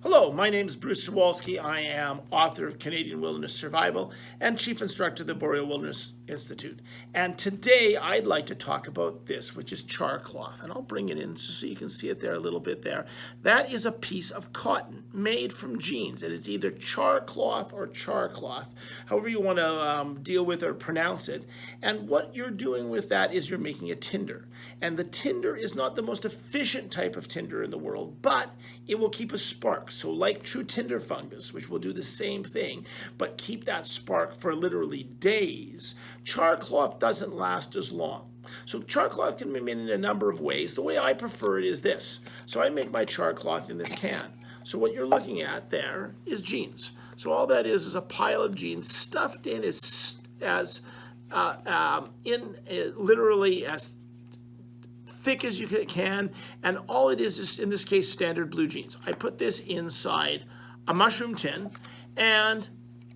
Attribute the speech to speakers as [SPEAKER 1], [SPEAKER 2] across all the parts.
[SPEAKER 1] Hello, my name is Bruce Zawalsky. I am author of Canadian Wilderness Survival and Chief Instructor of the Boreal Wilderness Institute. And today I'd like to talk about this, which is char cloth. And I'll bring it in so you can see it there a little bit there. That is a piece of cotton made from jeans. It is either char cloth or char cloth, however you want to deal with or pronounce it. And what you're doing with that is you're making a tinder. And the tinder is not the most efficient type of tinder in the world, but it will keep a spark. So like true tinder fungus, which will do the same thing, but keep that spark for literally days, char cloth doesn't last as long. So char cloth can be made in a number of ways. The way I prefer it is this. So I make my char cloth in this can. So what you're looking at there is jeans. So all that is a pile of jeans stuffed in literally as thick as you can, and all it is in this case standard blue jeans. I put this inside a mushroom tin and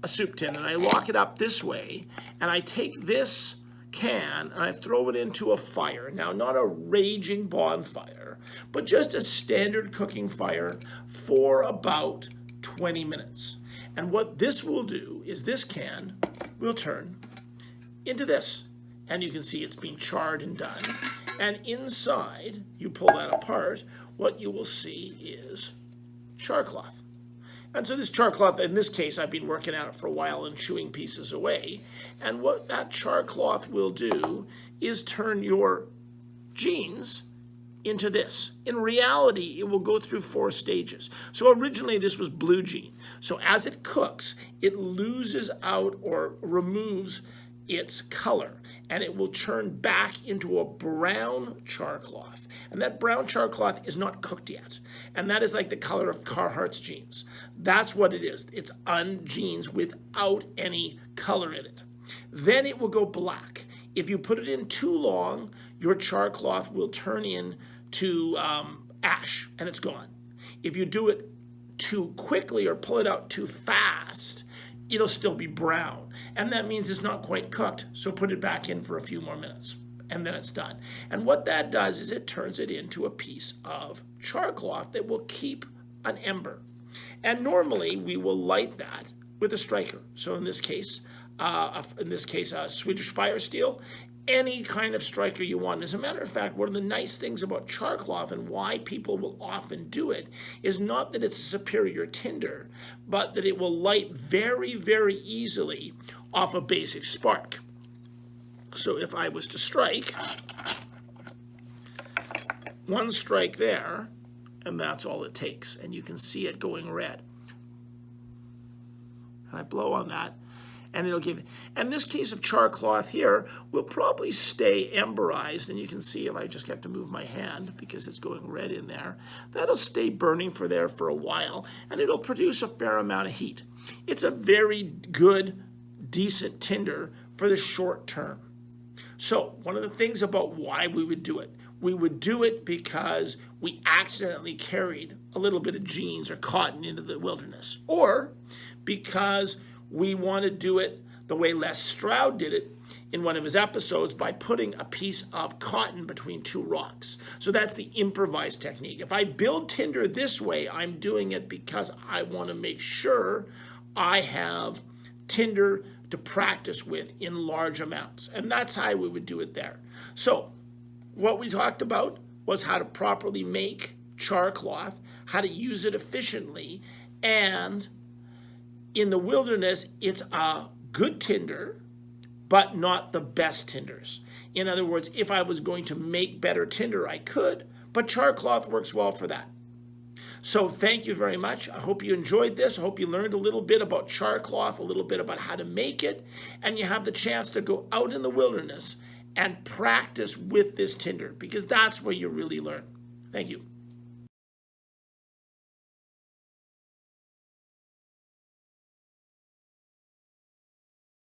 [SPEAKER 1] a soup tin, and I lock it up this way, and I take this can and I throw it into a fire. Now, not a raging bonfire, but just a standard cooking fire for about 20 minutes. And what this will do is this can will turn into this, and you can see it's been charred and done. And inside, you pull that apart, what you will see is char cloth. And so this char cloth, in this case, I've been working at it for a while and chewing pieces away. And what that char cloth will do is turn your jeans into this. In reality, it will go through 4 stages. So originally this was blue jean. So as it cooks, it loses out or removes its color, and it will turn back into a brown char cloth. And that brown char cloth is not cooked yet. And that is like the color of Carhartt's jeans. That's what it is. It's jeans without any color in it. Then it will go black. If you put it in too long, your char cloth will turn into ash, and it's gone. If you do it too quickly or pull it out too fast, it'll still be brown. And that means it's not quite cooked. So put it back in for a few more minutes, and then it's done. And what that does is it turns it into a piece of char cloth that will keep an ember. And normally we will light that with a striker. So in this case, Swedish fire steel, any kind of striker you want. As a matter of fact, one of the nice things about char cloth and why people will often do it is not that it's a superior tinder, but that it will light very, very easily off a basic spark. So if I was to strike, one strike there, and that's all it takes. And you can see it going red. And I blow on that, and it'll give it. And this case of char cloth here will probably stay emberized, and you can see if I just have to move my hand because it's going red in there, that'll stay burning for a while, and it'll produce a fair amount of heat. It's a very good, decent tinder for the short term. So one of the things about why we would do it because we accidentally carried a little bit of jeans or cotton into the wilderness, or because we want to do it the way Les Stroud did it in one of his episodes by putting a piece of cotton between 2 rocks. So that's the improvised technique. If I build tinder this way, I'm doing it because I want to make sure I have tinder to practice with in large amounts. And that's how we would do it there. So what we talked about was how to properly make char cloth, how to use it efficiently, and in the wilderness, it's a good tinder, but not the best tinders. In other words, if I was going to make better tinder, I could, but char cloth works well for that. So thank you very much. I hope you enjoyed this. I hope you learned a little bit about char cloth, a little bit about how to make it, and you have the chance to go out in the wilderness and practice with this tinder, because that's where you really learn. Thank you.